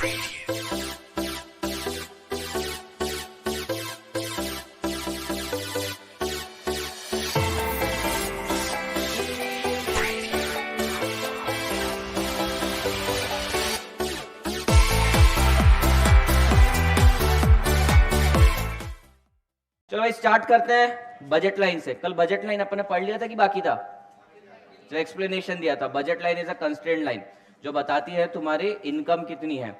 चलो भाई स्टार्ट करते हैं बजट लाइन से। कल बजट लाइन अपन ने पढ़ लिया था कि बाकी था? जो एक्सप्लेनेशन दिया था, budget line is a constraint line जो बताती है तुम्हारी इनकम कितनी है।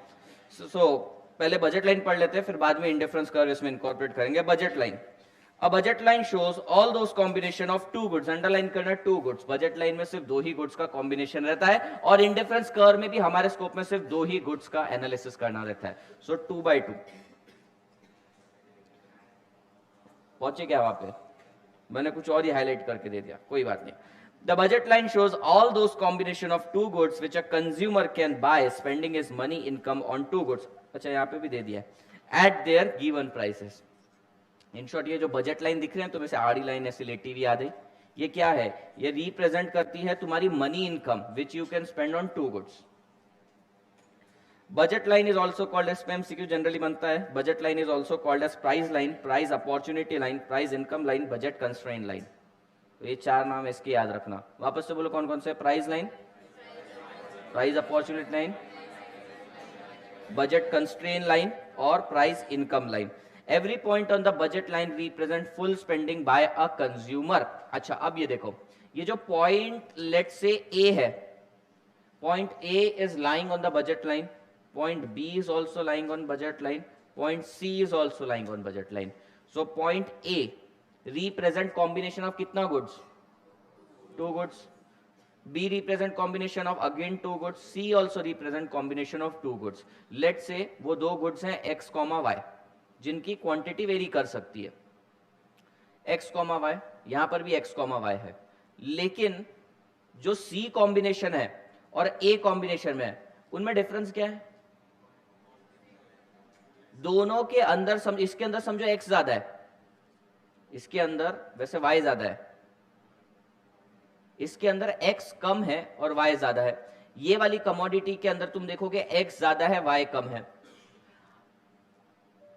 पहले बजट लाइन पढ़ लेते हैं, फिर बाद में इंडिफरेंस कर्व इसमें इनकॉर्पोरेट करेंगे। Budget line, a budget line shows all those combination of two goods. Underline करना टू गुड्स। बजट लाइन में सिर्फ दो ही गुड्स का कॉम्बिनेशन रहता है, और इंडिफरेंस कर्व में भी हमारे स्कोप में सिर्फ दो ही गुड्स का एनालिसिस करना रहता है। सो 2/2 पहुंचे क्या वहां पे? मैंने कुछ और ही हाईलाइट करके दे दिया, कोई बात नहीं। The budget line shows all those combination of two goods which a consumer can buy spending his money income on two goods. अच्छा यहां पे भी दे दिया है, at their given prices. In short ये जो बजट लाइन दिख रहे हैं तुम्हें से आड़ी लाइन ऐसे लेटी हुई याद है, ये क्या है? ये रिप्रेजेंट करती है तुम्हारी money income which you can spend on two goods. Budget line is also called as, MCQ generally बनता है, budget line is also called as price line, price opportunity line, price income line, budget constraint line. तो ये चार नाम इसके याद रखना। वापस से बोलो कौन कौन से? Price line, price opportunity line, budget constraint line और price income line. Every point on the budget line represent full spending by a consumer. अच्छा अब ये देखो, ये जो पॉइंट लेट से ए है, point A is lying on the budget line, point B is also lying on budget line, point C is also lying on budget line. So point A represent combination of कितना goods? Two goods. B represent combination of again two goods. C also represent combination of two goods. Let's say वो दो goods हैं X, Y, जिनकी quantity vary कर सकती है। X, Y, यहां पर भी X, Y है, लेकिन जो C कॉम्बिनेशन है और A कॉम्बिनेशन में है उनमें डिफरेंस क्या है? दोनों के अंदर इसके अंदर समझो x ज्यादा है, इसके अंदर वैसे y ज्यादा है, इसके अंदर x कम है और y ज्यादा है। ये वाली कमोडिटी के अंदर तुम देखोगे x ज्यादा है y कम है,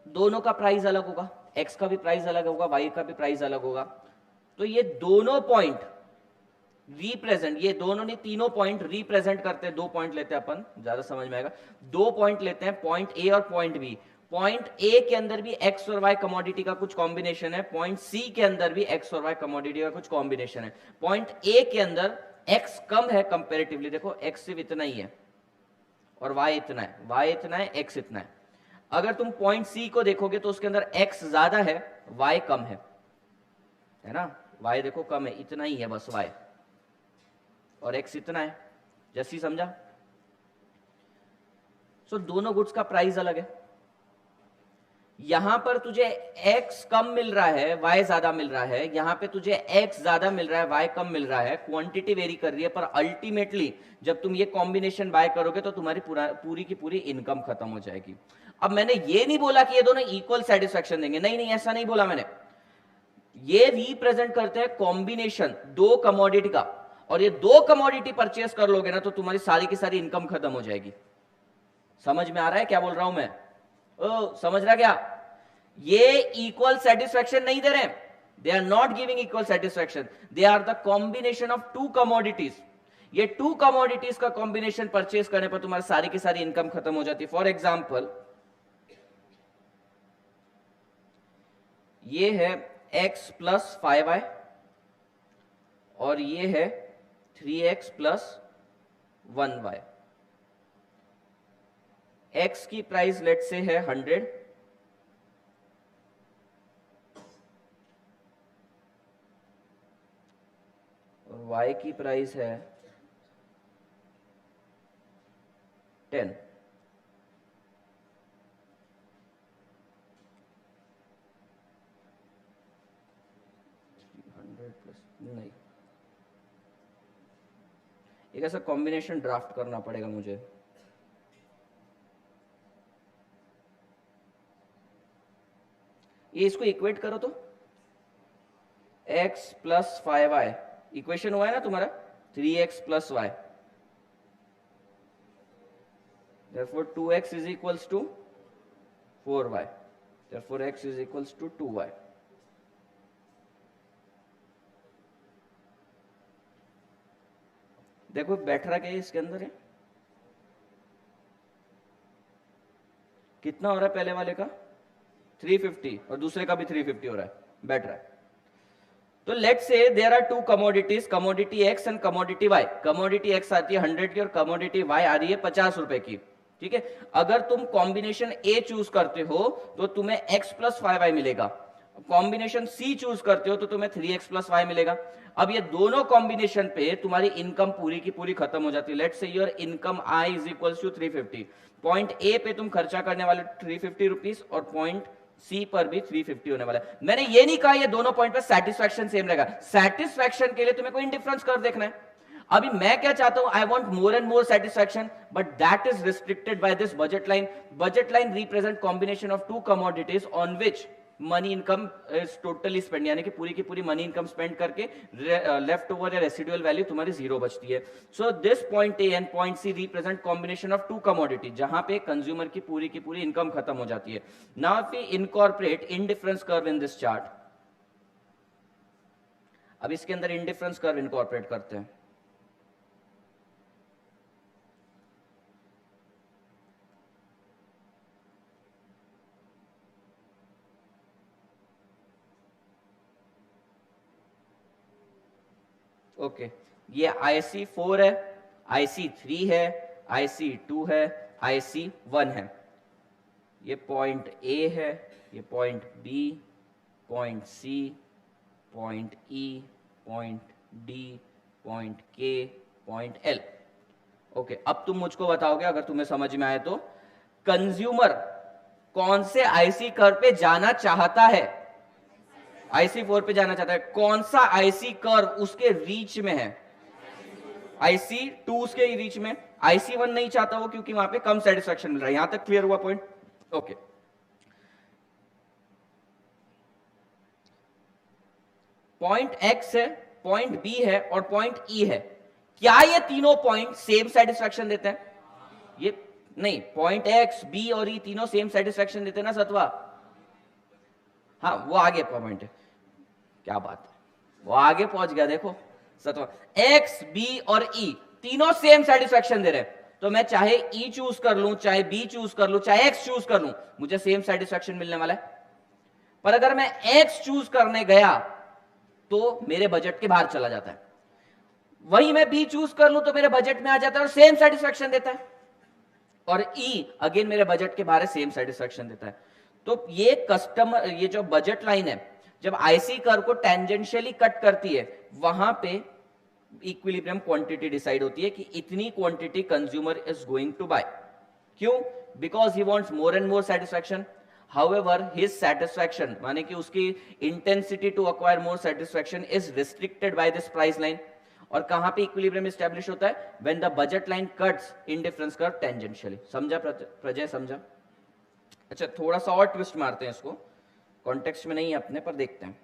दोनों का प्राइस अलग होगा, x का भी प्राइस अलग होगा, y का भी प्राइस अलग होगा। तो ये दोनों पॉइंट रिप्रेजेंट, ये दोनों ने तीनों पॉइंट रिप्रेजेंट करते हैं। दो पॉइंट लेते हैं अपन, ज्यादा समझ में आएगा। दो पॉइंट लेते हैं, पॉइंट ए और पॉइंट बी। पॉइंट ए के अंदर भी एक्स और वाई कमोडिटी का कुछ कॉम्बिनेशन है, पॉइंट सी के अंदर भी एक्स और वाई कमोडिटी का कुछ कॉम्बिनेशन है। पॉइंट ए के अंदर एक्स कम है कंपेरेटिवली, देखो एक्स सिर्फ इतना ही है और वाई इतना है, वाई इतना है, एक्स इतना है। अगर तुम पॉइंट सी को देखोगे तो उसके अंदर एक्स ज्यादा है, वाई कम है ना? वाई देखो कम है, इतना ही है बस वाई, और एक्स इतना है। जैसी समझा? सो दोनों गुड्स का प्राइस अलग है। यहां पर तुझे x कम मिल रहा है, y ज्यादा मिल रहा है, यहां पे तुझे x ज्यादा मिल रहा है, y कम मिल रहा है। क्वांटिटी वेरी कर रही है, पर अल्टीमेटली जब तुम ये कॉम्बिनेशन बाय करोगे तो तुम्हारी पूरी की पूरी इनकम खत्म हो जाएगी। अब मैंने ये नहीं बोला कि ये दोनों इक्वल सेटिस्फैक्शन देंगे, नहीं नहीं ऐसा नहीं बोला मैंने। ये रिप्रेजेंट करते हैं कॉम्बिनेशन दो कमोडिटी का, और ये दो कमोडिटी परचेस कर लोगे ना तो तुम्हारी सारी की सारी इनकम खत्म हो जाएगी। समझ में आ रहा है क्या बोल रहा हूं मैं? ओ समझ रहा क्या? ये इक्वल सेटिस्फैक्शन नहीं दे रहे, they are not giving equal satisfaction, they are the combination of two commodities. ये टू कमोडिटीज का कॉम्बिनेशन परचेस करने पर तुम्हारी सारी की सारी इनकम खत्म हो जाती है। फॉर एग्जाम्पल ये है x प्लस 5y और ये है 3x प्लस 1y। x की प्राइस लेट से है 100, और y की प्राइस है 10। नहीं, एक ऐसा कॉम्बिनेशन ड्राफ्ट करना पड़ेगा मुझे। ये इसको इक्वेट करो तो x प्लस 5y इक्वेशन हुआ है ना तुम्हारा, 3x plus y। therefore 2x is equals to 4y, therefore x is equals to 2y. देखो बैठ रहा क्या इसके अंदर है, कितना हो रहा है पहले वाले का 350 और दूसरे का भी 350 हो रहा है, बैठ रहा है. तो let's say there are two commodities, commodity X and commodity Y. Commodity X आती है 100 की और कमोडिटी वाई आ रही है 50 रुपए की. ठीक है, अगर तुम कॉम्बिनेशन ए चूज करते हो तो तुम्हें x प्लस 5y मिलेगा. कॉम्बिनेशन सी चूज करते हो तो तुम्हें 3x प्लस वाई मिलेगा. अब ये दोनों कॉम्बिनेशन पे तुम्हारी इनकम पूरी की पूरी खत्म हो जाती है. Let's say your income I is equals to 350. Point A पे तुम खर्चा करने वाले 350 रुपीज और पॉइंट सी पर भी 350 होने वाला है. मैंने ये नहीं कहा ये दोनों पॉइंट पे सेटिस्फैक्शन सेम रहेगा. सेटिस्फैक्शन के लिए तुम्हें कोई इंडिफरेंस कर देखना है. अभी मैं क्या चाहता हूं, I want more and more satisfaction, but that is restricted by this budget line. Budget line represent combination of two commodities on which money income is totally spend, यानी कि पूरी की पूरी मनी इनकम स्पेंड करके left over या residual value तुम्हारी zero बचती है. So this point A and point C represent combination of two commodity जहां पे कंज्यूमर की पूरी इनकम खत्म हो जाती है. Now if we incorporate indifference curve in this chart, अब इसके अंदर इंडिफरेंस कर्व इनकॉर्पोरेट करते हैं. ओके ये IC4 है, IC3 है, IC2 है, IC1 है. ये पॉइंट ए है, ये point B, point C, point E, point D, point K, point L. Okay अब तुम मुझको बताओगे अगर तुम्हें समझ में आए तो, कंज्यूमर कौन से IC कर्व पे जाना चाहता है? IC4 पे जाना चाहता है. कौन सा IC कर्व उसके रीच में है? IC2 उसके रीच में. IC1 नहीं चाहता वो क्योंकि वहां पे कम सेटिस्फैक्शन मिल रहा है. यहां तक क्लियर हुआ पॉइंट? ओके पॉइंट X है, पॉइंट B है और पॉइंट E है. क्या ये तीनों पॉइंट सेम सेटिस्फैक्शन देते हैं? ये नहीं, पॉइंट X, B और E तीनों सेम सेटिस्फैक्शन देते हैं ना सतवा? हाँ वो आगे पॉइंट है, क्या बात है, वो आगे पहुंच गया. देखो सतवा, एक्स बी और ई तीनों सेम सेटिस्फैक्शन दे रहे हैं. तो मैं चाहे ई चूज कर लूं, चाहे बी चूज कर लूं, चाहे एक्स चूज कर लूं, मुझे सेम सेटिस्फैक्शन मिलने वाला है. पर अगर मैं एक्स चूज करने गया तो मेरे बजट के बाहर चला जाता है. वही मैं बी चूज कर लूं तो मेरे बजट में आ जाता है और सेम सेटिस्फैक्शन देता है. और ई अगेन मेरे बजट के बाहर सेम सेटिस्फैक्शन देता है. तो ये कस्टमर, ये जो बजट लाइन है, जब IC कर्व को टेंजेंशियली कट करती है वहां पे इक्विलिब्रियम क्वांटिटी डिसाइड होती है कि इतनी quantity consumer is going to buy. क्यों? Because he wants more and more satisfaction. However his satisfaction, माने कि उसकी intensity to acquire more satisfaction is restricted by this price line. और कहां पे इक्विलिब्रियम एस्टैब्लिश होता है? When the budget line cuts indifference curve tangentially. समझा प्रजय? समझा? अच्छा थोड़ा सा और ट्विस्ट मारते हैं इसको, कॉन्टेक्स्ट में नहीं है अपने, पर देखते हैं.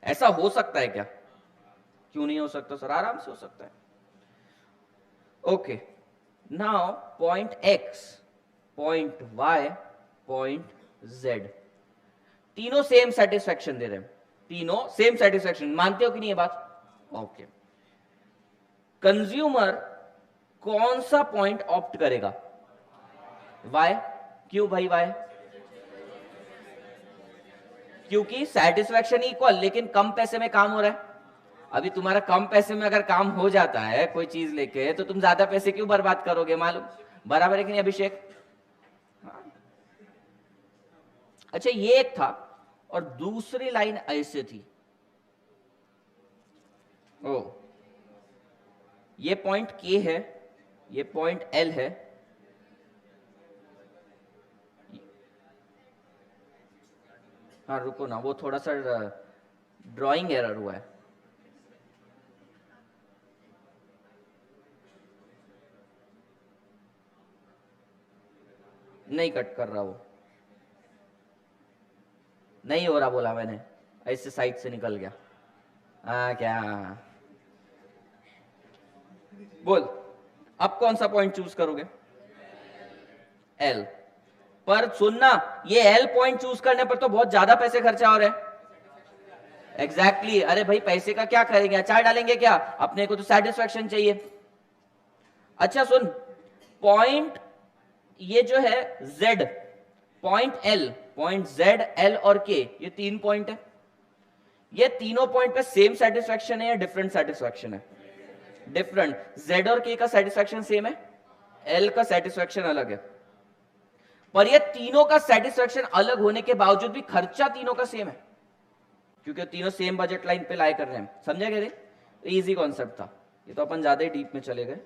ऐसा हो सकता है क्या? क्यों नहीं हो सकता सर? आराम से हो सकता है. Okay now point X, point Y, point Z तीनों सेम सेटिस्फैक्शन दे रहे हैं. तीनों सेम सेटिस्फैक्शन, मानते हो कि नहीं ये बात? ओके कंज्यूमर कौन सा पॉइंट ऑप्ट करेगा? वाई. क्यों भाई वाई? क्योंकि सेटिस्फैक्शन इक्वल लेकिन कम पैसे में काम हो रहा है. अभी तुम्हारा कम पैसे में अगर काम हो जाता है कोई चीज लेके तो तुम ज्यादा पैसे क्यों बर्बाद करोगे? मालूम बराबर है कि नहीं अभिषेक? हाँ. अच्छा ये एक था और दूसरी लाइन ऐसे थी. ओ ये पॉइंट K है, ये पॉइंट L है, हाँ रुको ना, वो थोड़ा सा ड्राइंग एरर हुआ है. नहीं कट कर रहा, वो नहीं हो रहा बोला मैंने, ऐसे साइड से निकल गया. क्या बोल, अब कौन सा पॉइंट चूज करोगे? एल। पर सुनना, ये एल पॉइंट चूज करने पर तो बहुत ज्यादा पैसे खर्चा हो रहे हैं। एग्जैक्टली अरे भाई पैसे का क्या करेंगे, अचार डालेंगे क्या? अपने को तो सेटिस्फैक्शन चाहिए। अच्छा सुन, पॉइंट ये जो है Z, point L, point Z, L और K, ये 3 पॉइंट है। ये तीनों पॉइंट पे सेम सेटिस्फैक्शन है या डिफरेंट सेटिस्फैक्शन है? डिफरेंट। Z और K का सेटिस्फैक्शन सेम है, L का सेटिस्फैक्शन अलग है। पर ये तीनों का सेटिस्फैक्शन अलग होने के बावजूद भी खर्चा तीनों का सेम है, क्योंकि तीनों सेम बजट लाइन पे लाए कर रहे हैं। समझे क्या रे? इजी कॉन्सेप्ट था ये, तो अपन ज्यादा ही डीप में चले गए,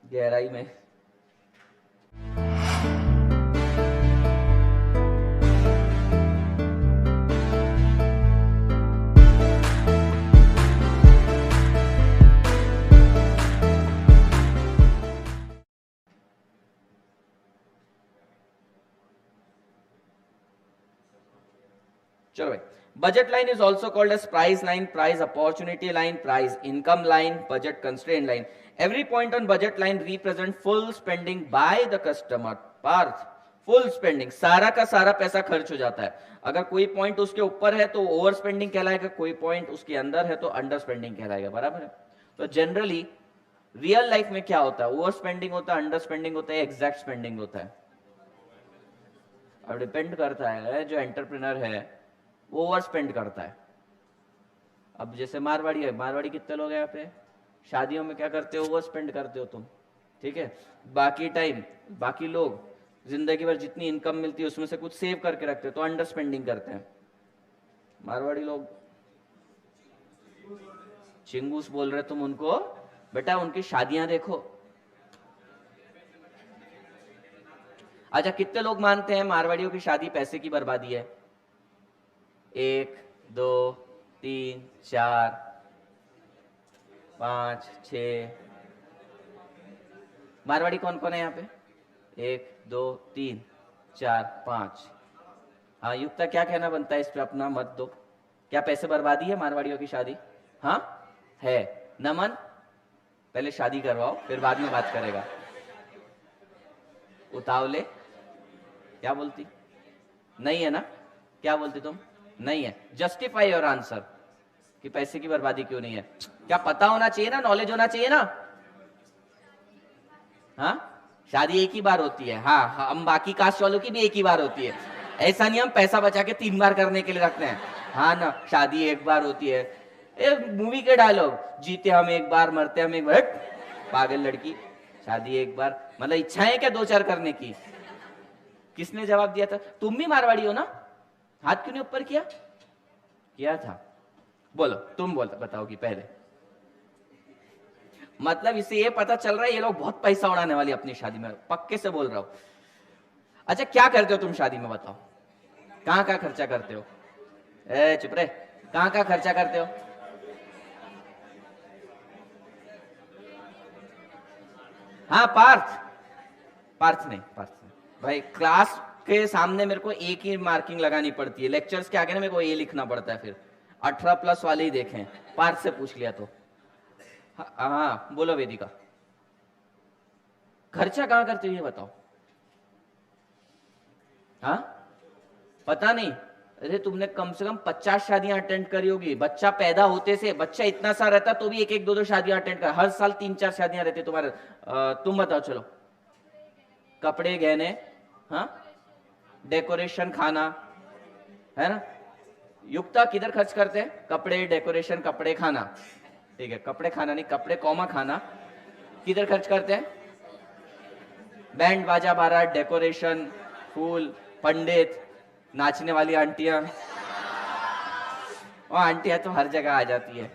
गहराई में। चलो भाई, budget line is also called as price line, price opportunity line, price income line, budget constraint line. Every point on budget line represent full spending by the customer. Parth, full spending, सारा का सारा पैसा खर्च हो जाता है। अगर कोई पॉइंट उसके ऊपर है तो ओवर स्पेंडिंग कहलाएगा, कोई पॉइंट उसके अंदर है तो अंडर स्पेंडिंग कहलाएगा। बराबर है? तो जनरली रियल लाइफ में क्या होता है? ओवर स्पेंडिंग होता है, अंडर स्पेंडिंग होता है, एग्जैक्ट स्पेंडिंग होता है? अब डिपेंड करता है, जो एंटरप्रेन्योर है वो ओवर स्पेंड करता है। अब जैसे मारवाड़ी है, मारवाड़ी कितने लोग हैं यहाँ पे? शादियों में क्या करते हो? ओवर स्पेंड करते हो तुम, ठीक है। बाकी टाइम, बाकी लोग जिंदगी भर जितनी इनकम मिलती है उसमें से कुछ सेव करके रखते हो, तो अंडर स्पेंडिंग करते हैं। मारवाड़ी लोग चिंगूस बोल रहे तुम उनको, बेटा उनकी शादियां देखो। अच्छा, कितने लोग मानते हैं मारवाड़ियों की शादी पैसे की बर्बादी है? 1 2 3 4 5 6। मारवाड़ी कौन कौन है यहाँ पे? 1 2 3 4 5। हाँ युक्ता, क्या कहना बनता है इस पे अपना? मत दो। क्या पैसे बर्बादी है मारवाड़ियों की शादी? हाँ है। नमन, पहले शादी करवाओ फिर बाद में बात करेगा। उतावले, क्या बोलती? नहीं है ना? क्या बोलती तुम? नहीं है। जस्टिफाई योर आंसर कि पैसे की बर्बादी क्यों नहीं है। क्या पता होना चाहिए ना, नॉलेज होना चाहिए ना। हाँ, शादी एक ही बार होती है। हाँ, हम बाकी कास्ट वालों की भी एक ही बार होती है। ऐसा नहीं हम पैसा बचा के 3 बार करने के लिए रखते हैं। हाँ ना, शादी एक बार होती है। मूवी के डायलॉग, जीते हम एक बार, मरते हम एक बार। पागल लड़की, शादी एक बार मतलब इच्छा है क्या 2-4 करने की? किसने जवाब दिया था? तुम भी मारवाड़ी हो ना? हाथ क्यों नहीं ऊपर किया? किया था। बोलो, तुम बोलता बताओगी पहले। मतलब इससे ये पता चल रहा है ये लोग बहुत पैसा उड़ाने वाली अपनी शादी में, पक्के से बोल रहा हूं। अच्छा, क्या करते हो तुम शादी में बताओ? कहां कहां खर्चा करते हो? चुप रहे, कहां कहां खर्चा करते हो? हाँ पार्थ, पार्थ नहीं, पार्थ नहीं भाई। क्लास के सामने मेरे को एक ही मार्किंग लगानी पड़ती है, लेक्चर्स के आगे ना मेरे को ये लिखना पड़ता है। फिर 18+ वाले ही देखें, पार्थ से पूछ लिया तो। हाँ बोलो वेदिका, खर्चा कहां करते हो ये बताओ। हाँ पता नहीं? अरे तुमने कम से कम 50 शादियां अटेंड करी होगी। बच्चा पैदा होते से, बच्चा इतना सा रहता तो भी 1-1 2-2 शादियां अटेंड कर, हर साल 3-4 शादियां रहती तुम्हारे। तुम बताओ चलो। कपड़े गहने, हाँ डेकोरेशन, खाना, है ना? युक्ता किधर खर्च करते हैं? कपड़े, डेकोरेशन, कपड़े, खाना। ठीक है, कपड़े खाना नहीं, कपड़े कॉमा खाना। किधर खर्च करते हैं? बैंड बाजा बारात, डेकोरेशन, फूल, पंडित, नाचने वाली आंटियां। और आंटियां तो हर जगह आ जाती है।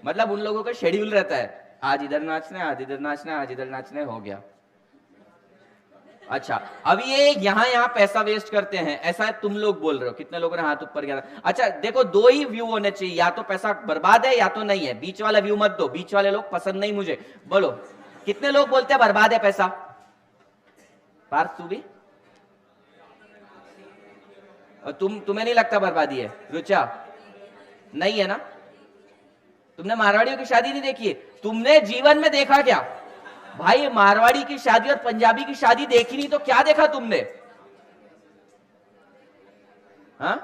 मतलब उन लोगों का शेड्यूल रहता है, आज इधर नाचना है, आज इधर नाचना है, आज इधर नाचना है, हो गया। अच्छा, अब ये यहाँ पैसा वेस्ट करते हैं, ऐसा तुम लोग बोल रहे हो। कितने लोगों ने हाथ ऊपर किया? अच्छा देखो, 2 ही व्यू होने चाहिए, या तो पैसा बर्बाद है या तो नहीं है। बीच वाला व्यू मत दो, बीच वाले लोग पसंद नहीं मुझे। बोलो, कितने लोग बोलते हैं बर्बाद है पैसा? पार्थ तू भी? तुम्हें नहीं लगता बर्बादी है? रुचा नहीं है ना? तुमने मारवाड़ियों की शादी नहीं देखी है? तुमने जीवन में देखा क्या भाई? मारवाड़ी की शादी और पंजाबी की शादी देखी नहीं तो क्या देखा तुमने? हाँ,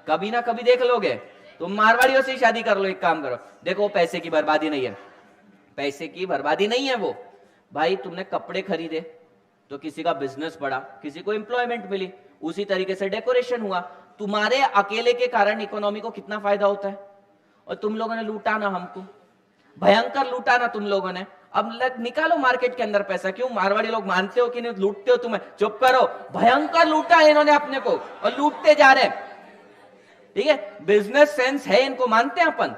कभी ना कभी देख लोगे। तुम मारवाड़ियों से ही शादी कर लो। एक काम करो, देखो पैसे की बर्बादी नहीं है, पैसे की बर्बादी नहीं है वो भाई। तुमने कपड़े खरीदे तो किसी का बिजनेस बढ़ा, किसी को एम्प्लॉयमेंट मिली, उसी तरीके से डेकोरेशन हुआ। तुम्हारे अकेले के कारण इकोनॉमी को कितना फायदा होता है, और तुम लोगों ने लूटा ना हमको, भयंकर लूटा ना तुम लोगों ने। अब निकालो मार्केट के अंदर पैसा। क्यों मारवाड़ी लोग मानते हो कि नहीं लूटते हो तुम्हें? चुप करो, भयंकर लूटा है इन्होंने अपने को और लूटते जा रहे हैं। ठीक है, बिजनेस सेंस है इनको, मानते हैं अपन,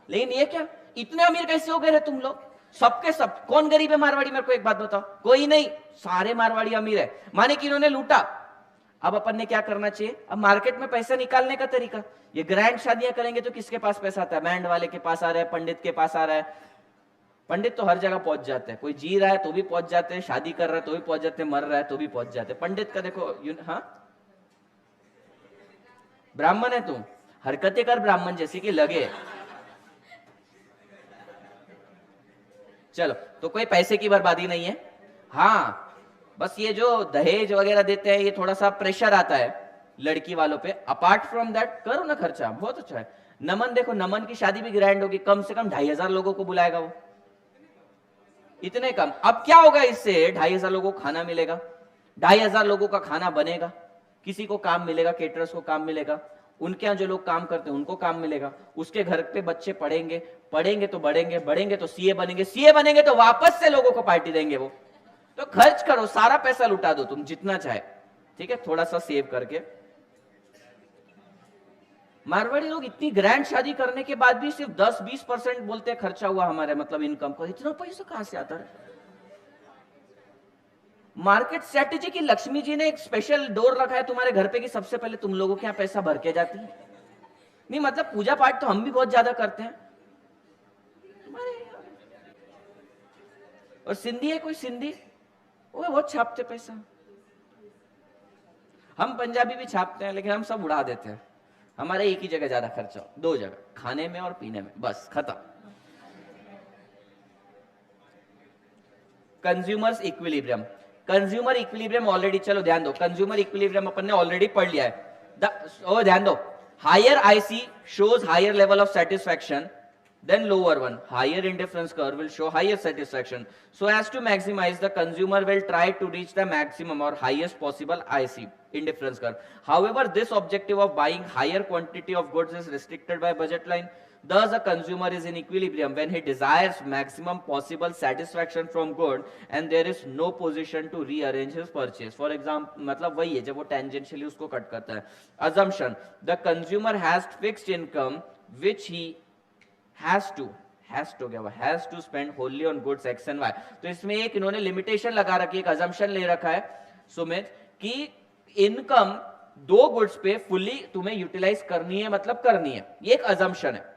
लेकिन ये क्या, इतने अमीर कैसे हो गए रे तुम लोग? सबके सब। कौन गरीब है मारवाड़ी? मेरे को एक बात बताओ, कोई नहीं, सारे मारवाड़ी अमीर है, माने कि इन्होंने लूटा। अब अपन ने क्या करना चाहिए? अब मार्केट में पैसा निकालने का तरीका, ये ग्रैंड शादियां करेंगे तो किसके पास पैसा आता है? बैंड वाले के पास आ रहा है, पंडित के पास आ रहा है। पंडित तो हर जगह पहुंच जाते हैं, कोई जी रहा है तो भी पहुंच जाते हैं, शादी कर रहा है तो भी पहुंच जाते हैं, मर रहा है तो भी पहुंच जाते हैं। पंडित का देखो, हाँ ब्राह्मण है तुम, हरकतें कर ब्राह्मण जैसी कि लगे। चलो, तो कोई पैसे की बर्बादी नहीं है। हाँ, बस ये जो दहेज वगैरह देते हैं, ये थोड़ा सा प्रेशर आता है लड़की वालों पे। अपार्ट फ्रॉम दैट करो ना खर्चा, बहुत अच्छा है। नमन देखो, नमन की शादी भी ग्रैंड होगी, कम से कम 2500 लोगों को बुलाएगा वो, इतने कम। अब क्या होगा इससे? 2500 लोगों को खाना मिलेगा, 2500 लोगों का खाना बनेगा, किसी को काम मिलेगा, केटरर्स को काम मिलेगा, उनके यहाँ जो लोग काम करते हैं उनको काम मिलेगा, उसके घर पे बच्चे पढ़ेंगे, पढ़ेंगे तो बढ़ेंगे, बढ़ेंगे तो सीए बनेंगे, सीए बनेंगे तो वापस से लोगों को पार्टी देंगे वो। तो खर्च करो, सारा पैसा लुटा दो तुम जितना चाहे, ठीक है, थोड़ा सा सेव करके। मारवाड़ी लोग इतनी ग्रैंड शादी करने के बाद भी सिर्फ 10-20% बोलते हैं खर्चा हुआ हमारे, मतलब इनकम का। इतना पैसा कहां से आता है? मार्केट स्ट्रेटेजी की लक्ष्मी जी ने एक स्पेशल डोर रखा है तुम्हारे घर पे कि सबसे पहले तुम लोगों के यहां पैसा भर के जाती है। नहीं मतलब पूजा पाठ तो हम भी बहुत ज्यादा करते हैं। और सिंधी है कोई, सिंधी वो बहुत छापते पैसा। हम पंजाबी भी छापते हैं, लेकिन हम सब उड़ा देते हैं। हमारे एक ही जगह ज्यादा खर्चा, 2 जगह, खाने में और पीने में, बस खत्म। Consumers equilibrium, consumer equilibrium already, चलो ध्यान दो, कंज्यूमर इक्विलिब्रियम अपन ने ऑलरेडी पढ़ लिया है। ध्यान दो, higher IC shows higher level of satisfaction then lower one. Higher indifference curve will show higher satisfaction. So as to maximize, the consumer will try to reach the maximum or highest possible IC indifference curve. However, this objective of buying higher quantity of goods is restricted by budget line. Thus, a consumer is in equilibrium when he desires maximum possible satisfaction from good and there is no position to rearrange his purchase. For example, मतलब वही है जब वो tangentially उसको cut करता है। Assumption: the consumer has fixed income which he has to spend wholly on goods X and Y. तो इसमें एक इन्होंने लिमिटेशन लगा रखी है, एक assumption ले रखा है सुमित कि इनकम 2 गुड्स पे फुल्ली तुम्हें यूटिलाइज करनी है, मतलब करनी है, ये एक assumption है।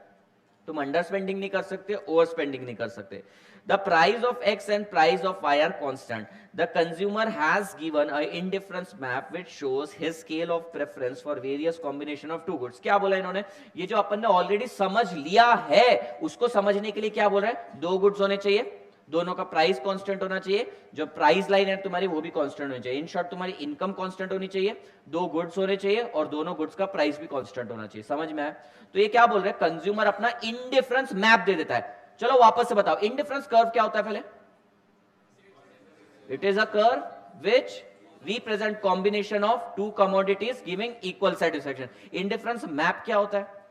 तुम अंडर स्पेंडिंग नहीं कर सकते, ओवर स्पेंडिंग नहीं कर सकते। The price of X and price of Y are constant. The consumer has given an indifference map which shows his scale of preference for various combination of two goods. क्या बोला इन्होंने? ये जो अपन ने already समझ लिया है उसको समझने के लिए क्या बोल रहा है? 2 गुड्स होने चाहिए, दोनों का प्राइस कांस्टेंट होना चाहिए, जो प्राइस लाइन है तुम्हारी वो भी कांस्टेंट होनी चाहिए। इन शॉर्ट तुम्हारी इनकम कांस्टेंट होनी चाहिए, 2 गुड्स होने चाहिए और दोनों गुड्स का प्राइस भी कांस्टेंट होना चाहिए। समझ में आया? तो ये क्या बोल रहे हैं? कंज्यूमर अपना इंडिफरेंस मैप दे देता है। चलो वापस से बताओ, इंडिफरेंस कर्व क्या होता है पहले? It is a curve which represent combination of 2 commodities giving equal satisfaction. Indifference map क्या होता है?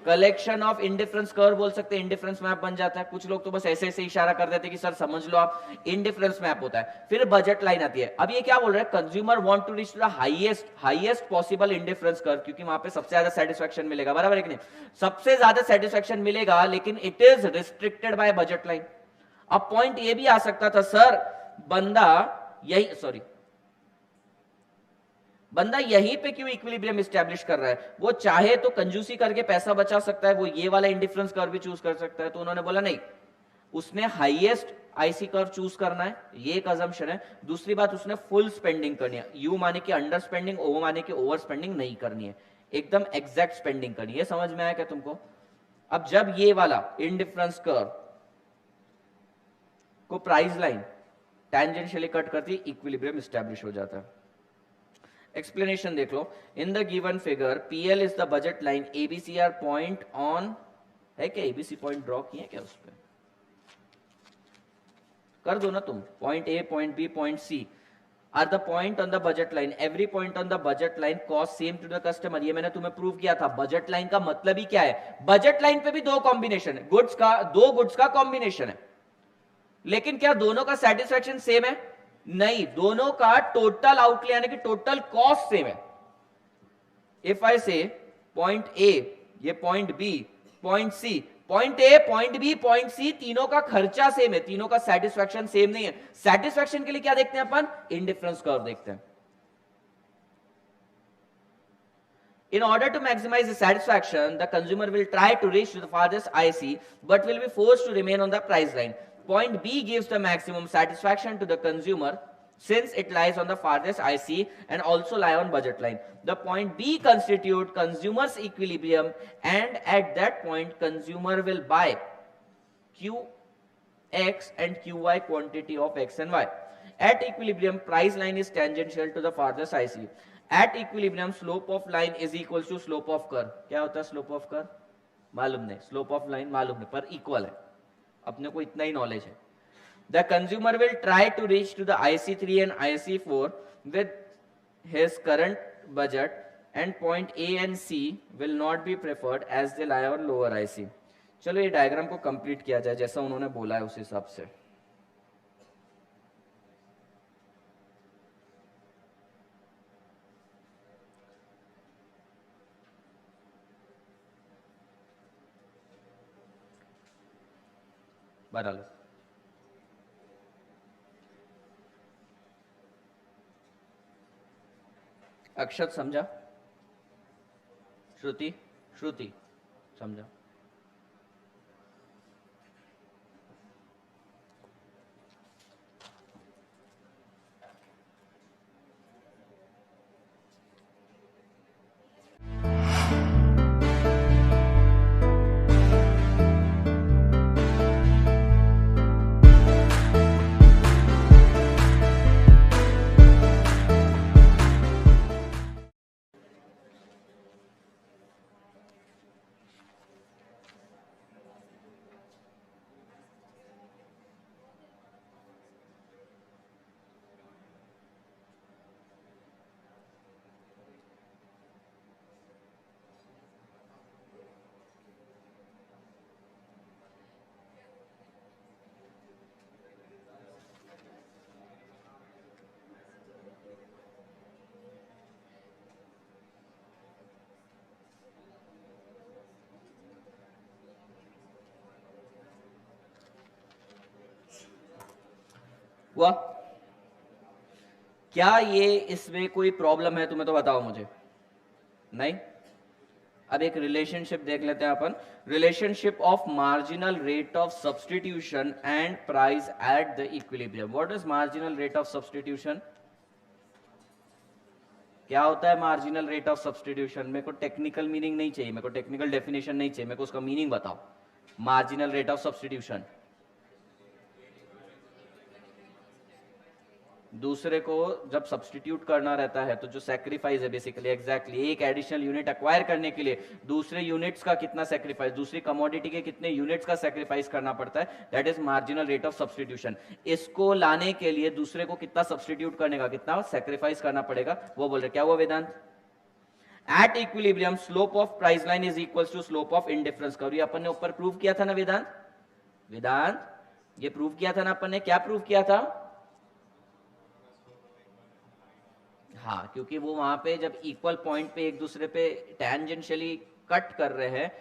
कलेक्शन ऑफ इंडिफरेंस कर्व बोल सकते हैं, इंडिफरेंस मैप बन जाता है। कुछ लोग तो बस ऐसे ऐसे इशारा कर देते हैं कि सर समझ लो आप, इंडिफरेंस मैप होता है। फिर बजट लाइन आती है। अब ये क्या बोल रहे हैं? Consumer want to reach the highest possible indifference curve, क्योंकि वहां पे सबसे ज्यादा सेटिस्फैक्शन मिलेगा, बराबर है कि नहीं? सबसे ज्यादा सेटिस्फैक्शन मिलेगा, लेकिन it is restricted by budget line. अब पॉइंट ये भी आ सकता था, सर बंदा यहीं पे क्यों इक्विलिब्रियम एस्टैब्लिश कर रहा है? वो चाहे तो कंजूसी करके पैसा बचा सकता है, वो ये वाला इंडिफरेंस कर्व भी चूज कर सकता है। तो उन्होंने बोला नहीं, उसने हाईएस्ट आईसी कर्व चूज करना है, ये एक अजम्पशन है। दूसरी बात, उसने फुल स्पेंडिंग करनी है, यू माने कि अंडर स्पेंडिंग, ओ माने कि ओवर स्पेंडिंग नहीं करनी है। एकदम एग्जैक्ट स्पेंडिंग करनी है। समझ में आया क्या तुमको? अब जब ये वाला इनडिफरेंस कर्व को प्राइस लाइन टेंजेंशियली कट करती, इक्विलिब्रियम एस्टैब्लिश हो जाता है। एक्सप्लेनेशन देख लो। In the given figure PL is the budget line, ABC are point on, है क्या एबीसी पॉइंट ड्रॉ किए क्या? उस पर कर दो ना तुम, point A, point B, point C are the point on the budget line, every point on the budget line cost same to the customer. ये मैंने तुम्हें प्रूव किया था। बजट लाइन का मतलब ही क्या है? बजट लाइन पे भी दो कॉम्बिनेशन है, गुड्स का, दो गुड्स का कॉम्बिनेशन है, लेकिन क्या दोनों का सेटिस्फैक्शन सेम है? नहीं, दोनों का टोटल आउटले यानी कि टोटल कॉस्ट सेम है। If I say point A, ये point B, point C, point A, point B, point C, तीनों का खर्चा सेम है, तीनों का सेटिस्फैक्शन सेम नहीं है। सेटिस्फैक्शन के लिए क्या देखते हैं अपन? इनडिफरेंस कर्व देखते हैं। In order to maximize the satisfaction, the consumer will try to reach to the farthest IC, but will be forced to remain on the price line. Point B gives the maximum satisfaction to the consumer since it lies on the farthest IC and also lie on budget line. The point B constitute consumer's equilibrium, and at that point consumer will buy Qx and Qy quantity of X and Y. At equilibrium, price line is tangential to the farthest IC. At equilibrium, slope of line is equals to slope of curve. क्या होता है slope of curve? मालूम नहीं, slope of line मालूम नहीं, पर equal है, अपने को इतना ही knowledge है। The consumer will try to reach to the IC3 and IC4 with his current budget, and point A and C will not be preferred as they lie on lower IC. चलो ये diagram को complete किया जाए जैसा उन्होंने बोला है उस हिसाब से। बना लो। अक्षत समझा? श्रुति, श्रुति समझा? हुआ? क्या ये इसमें कोई प्रॉब्लम है तुम्हें तो बताओ मुझे। नहीं? अब एक रिलेशनशिप देख लेते हैं अपन, relationship of marginal rate of substitution and price at the equilibrium. What is marginal rate of substitution? क्या होता है मार्जिनल रेट ऑफ सब्सटीट्यूशन? मेरे को टेक्निकल मीनिंग नहीं चाहिए, मेरे को टेक्निकल डेफिनेशन नहीं चाहिए, मेरे को उसका मीनिंग बताओ। मार्जिनल रेट ऑफ सब्सटीट्यूशन दूसरे को जब सब्सटीट्यूट करना रहता है तो जो सैक्रिफाइस है बेसिकली, एग्जैक्टली एक एडिशनल यूनिट एक्वायर करने के लिए दूसरे यूनिट्स का कितना सैक्रिफाइस, दूसरी कमोडिटी के कितने यूनिट्स का सैक्रिफाइस करना पड़ता है, that is marginal rate of substitution. इसको लाने के लिए दूसरे को कितना सब्सटीट्यूट करने का, कितना सैक्रिफाइस करना पड़ेगा, वो बोल रहे। क्या हुआ Vedant? At equilibrium slope of price line is equal to slope of indifference curve. ये अपन ने ऊपर प्रूव किया था ना वेदांत? वेदांत ये प्रूव किया था ना अपन ने? क्या प्रूव किया था? हाँ, क्योंकि वो वहां पे जब इक्वल पॉइंट पे एक दूसरे पे टेंजेंशियली कट कर रहे हैं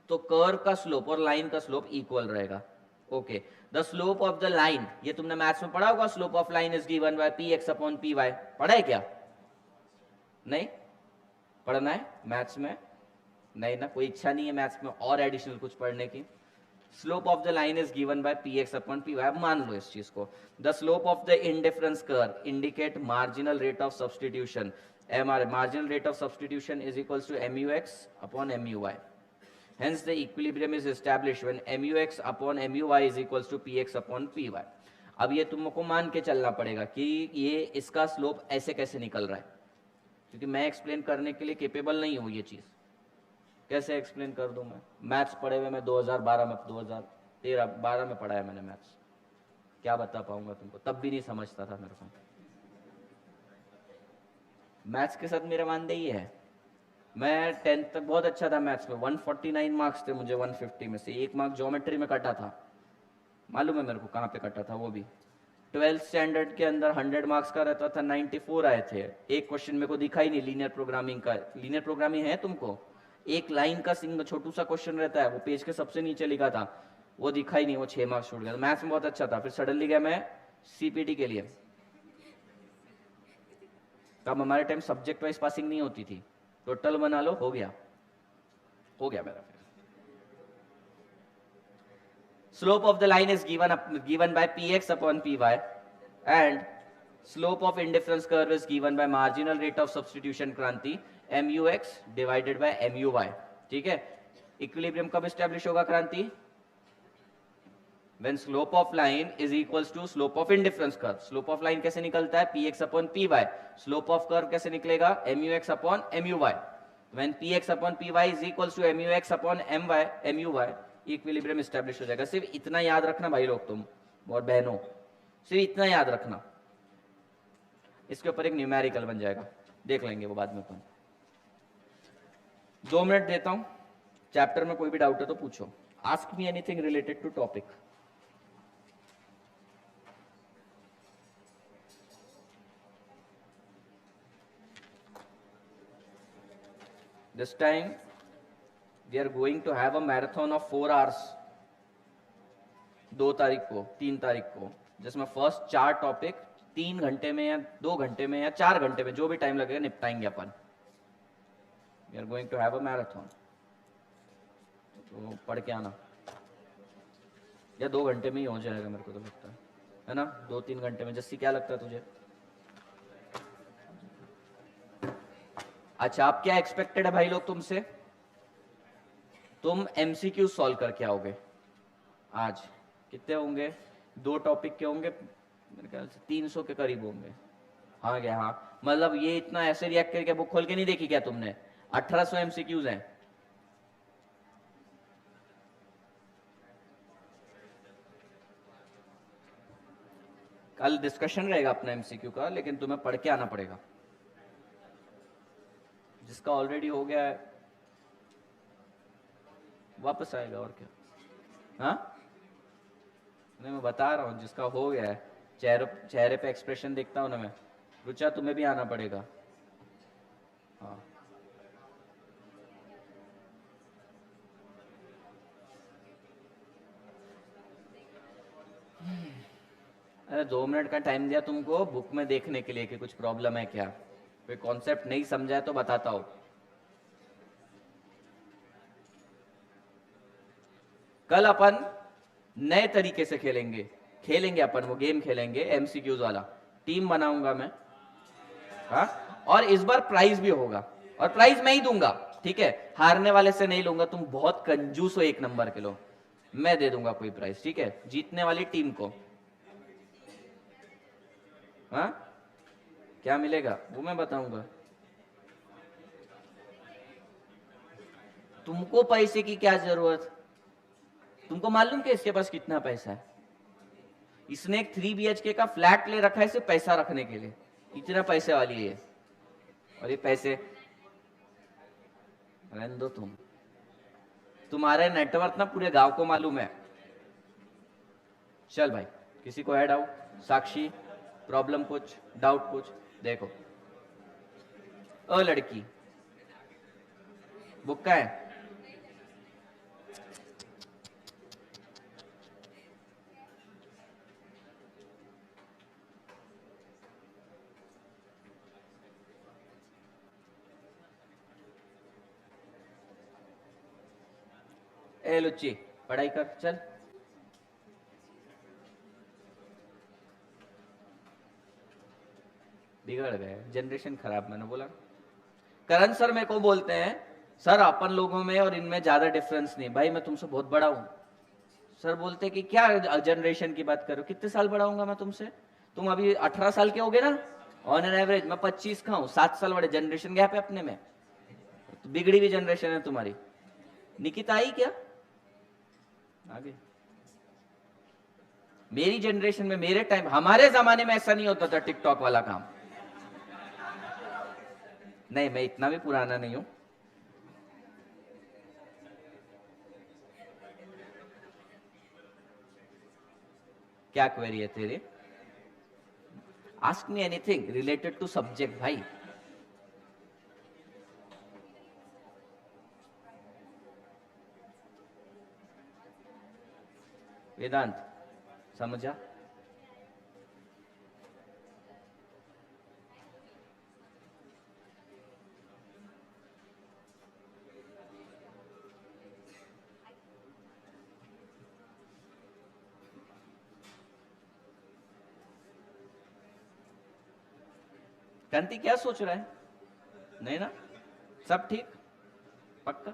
तो कर्व का स्लोप और लाइन का स्लोप इक्वल रहेगा। Okay, the slope of the line, ये तुमने मैथ्स में पढ़ा होगा, slope of line is given by P X upon P Y. पढ़ा है क्या? नहीं पढ़ना है मैथ्स में? नहीं ना, कोई इच्छा नहीं है मैथ्स में और एडिशनल कुछ पढ़ने की? Slope of the line is given by P X upon P Y. मान लो इस चीज को। The slope of the indifference curve indicate marginal rate of substitution marginal rate of substitution is equals to MUX upon MUY. Hence the equilibrium is established when MUX upon MUY is equals to PX upon PY. अब ये तुमको मान के चलना पड़ेगा कि ये इसका स्लोप ऐसे कैसे निकल रहा है, क्योंकि मैं एक्सप्लेन करने के लिए केपेबल नहीं हूँ। ये चीज़ कैसे एक्सप्लेन कर दूँ मैं? मैथ्स पढ़े हुए मैं 2012 में 2013-12 में पढ़ा है मैंने मैथ्स, क्या बता पाऊंगा तुमको? तब भी नहीं समझता था मेरे को। मैथ्स के साथ मेरा मानदेय ही है। मैं 10th तक बहुत अच्छा था मैथ्स में, 149 मार्क्स थे मुझे 150 में से। 1 मार्क ज्योमेट्री में कटा था, मालूम है मेरे को कहाँ पे कटा था वो भी। 12th स्टैंडर्ड के अंदर 100 मार्क्स का रहता था, 94 आए थे। एक क्वेश्चन मेरे को दिखा ही नहीं लीनियर प्रोग्रामिंग का। लीनियर प्रोग्रामिंग है तुमको, एक लाइन का छोटू सा क्वेश्चन रहता है, वो पेज के सबसे नीचे लिखा था, वो दिखा ही नहीं, वो 6 मार्क्स छूट गया। तो मैथ्स में बहुत अच्छा था। फिर सडनली गया मैं सीपीटी के लिए। तब हमारे टाइम सब्जेक्ट वाइज पासिंग नहीं होती थी, टोटल बना लो, हो गया मेरा। Slope of the line is given by px upon py, and slope of indifference curve is given by marginal rate of substitution क्रांति mux divided by muy। ठीक है, इक्विलिब्रियम कब एस्टेब्लिश होगा क्रांति? when slope of line is equals to slope of indifference curve। slope of line कैसे निकलता है? px upon py। slope of curve कैसे निकलेगा? mux upon muy। when px upon py is equals to mux upon muy, equilibrium establish हो जाएगा। सिर्फ इतना याद रखना भाई लोग, तुम और बहनों, सिर्फ इतना याद रखना। इसके ऊपर एक न्यूमेरिकल बन जाएगा, देख लेंगे वो बाद में अपन। 2 मिनट देता हूं, चैप्टर में कोई भी डाउट है तो पूछो। Ask me anything related to topic. This time we are going to have a marathon of 4 hours, 2 तारीख को 3 तारीख को, जिसमें फर्स्ट 4 टॉपिक 3 घंटे में या 2 घंटे में या 4 घंटे में, जो भी टाइम लगेगा, निपटाएंगे अपन। We are going to have a marathon। तो पढ़ के आना, या 2 घंटे में ही हो जाएगा मेरे को तो लगता है ना, 2-3 घंटे में। जस्सी क्या लगता है तुझे? अच्छा, आप क्या एक्सपेक्टेड है भाई लोग तुमसे? तुम एमसीक्यू सॉल्व करके आओगे आज। कितने होंगे? 2 टॉपिक के होंगे मेरे ख्याल से 300 के करीब होंगे। हाँ क्या? हाँ, मतलब ये इतना ऐसे रिएक्ट करके बुक खोल के नहीं देखी क्या तुमने? 1800 एमसीक्यूज हैं। कल डिस्कशन रहेगा अपना एमसीक्यू का, लेकिन तुम्हें पढ़ के आना पड़ेगा। जिसका ऑलरेडी हो गया है वापस आएगा, और क्या। हाँ नहीं, मैं बता रहा हूँ, जिसका हो गया है, चेहरे पे एक्सप्रेशन देखता हूँ ना मैं। रुचा, तुम्हें भी आना पड़ेगा। हाँ, अरे 2 मिनट का टाइम दिया तुमको बुक में देखने के लिए कि कुछ प्रॉब्लम है क्या, कोई कॉन्सेप्ट नहीं समझा है तो बताता हूँ। कल अपन नए तरीके से खेलेंगे अपन, वो गेम खेलेंगे एमसीक्यूज वाला। टीम बनाऊंगा मैं, हाँ, और इस बार प्राइज भी होगा, और प्राइज मैं ही दूंगा, ठीक है? हारने वाले से नहीं लूंगा, तुम बहुत कंजूस हो 1 नंबर के लोग। मैं दे दूंगा कोई प्राइज, ठीक है, जीतने वाली टीम को। हाँ, क्या मिलेगा वो मैं बताऊंगा। तुमको पैसे की क्या जरूरत? तुमको मालूम कि इसके पास कितना पैसा है? इसने एक 3 BHK का फ्लैट ले रखा है सिर्फ पैसा रखने के लिए। इतना पैसे वाली है। और ये पैसे रहने दो तुम, तुम्हारे नेटवर्क ना पूरे गांव को मालूम है। चल भाई, किसी को ऐड आउट? साक्षी, प्रॉब्लम कुछ, डाउट कुछ? देखो, लड़की बुक का है। ए लुच्ची, पढ़ाई कर, चल। बिगड़ गए, जनरेशन खराब। मैंने बोला करण सर मेरे को बोलते हैं सर अपन लोगों में और इनमें ज्यादा डिफरेंस नहीं। भाई मैं तुमसे बहुत बड़ा हूं। सर बोलते कि क्या जनरेशन की बात करो, कितने साल बड़ा हूंगा मैं तुमसे? तुम अभी 18 साल के होगे ना ऑन एन एवरेज, मैं 25 का हूं, 7 साल बड़े। जनरेशन गैप है अपने में, तो बिगड़ी हुई जनरेशन है तुम्हारी। निकिता आई क्या आगे? मेरी जनरेशन में, मेरे टाइम, हमारे जमाने में ऐसा नहीं होता था टिकटॉक वाला काम। नहीं मैं इतना भी पुराना नहीं हूं। क्या क्वेरी है तेरी? Ask me anything related to subject भाई। वेदांत समझा? कांति क्या सोच रहा है? नहीं ना, सब ठीक? पक्का?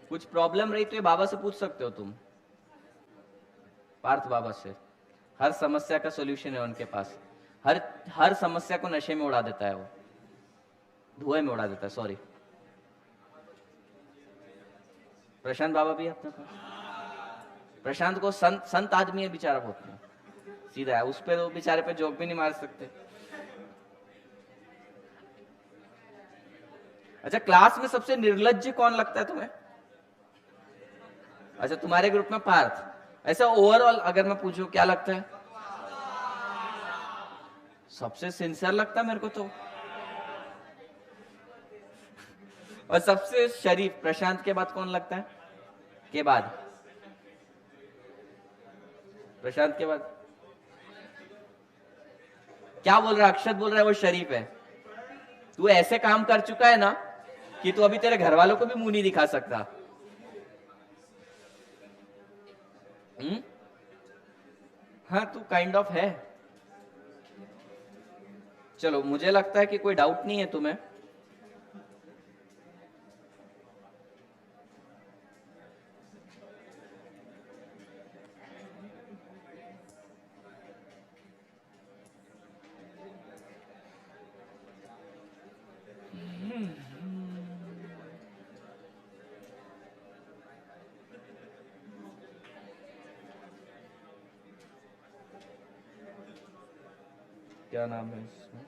कुछ प्रॉब्लम रही तो ये बाबा से पूछ सकते हो तुम, पार्थ बाबा से। हर समस्या का सॉल्यूशन है उनके पास। हर समस्या को नशे में उड़ा देता है वो, धुएं में उड़ा देता है, सॉरी। प्रशांत बाबा भी है अपने पास। प्रशांत को संत आदमी है बेचारा, बहुत सीधा है, उस पे तो बेचारे पे जोक भी नहीं मार सकते। अच्छा क्लास में सबसे निर्लज्ज कौन लगता है तुम्हें? अच्छा तुम्हारे ग्रुप में पार्थ। ऐसा ओवरऑल अगर मैं पूछूं क्या लगता है? सबसे सिंसियर लगता है मेरे को तो। और सबसे शरीफ प्रशांत के बाद कौन लगता है? के बाद प्रशांत के बाद क्या बोल रहा है? अक्षत बोल रहा है वो शरीफ है। तू ऐसे काम कर चुका है ना कि तू अभी तेरे घर वालों को भी मुंह नहीं दिखा सकता। हाँ तू काइंड ऑफ है। चलो मुझे लगता है कि कोई डाउट नहीं है तुम्हें। क्या नाम है इसमें?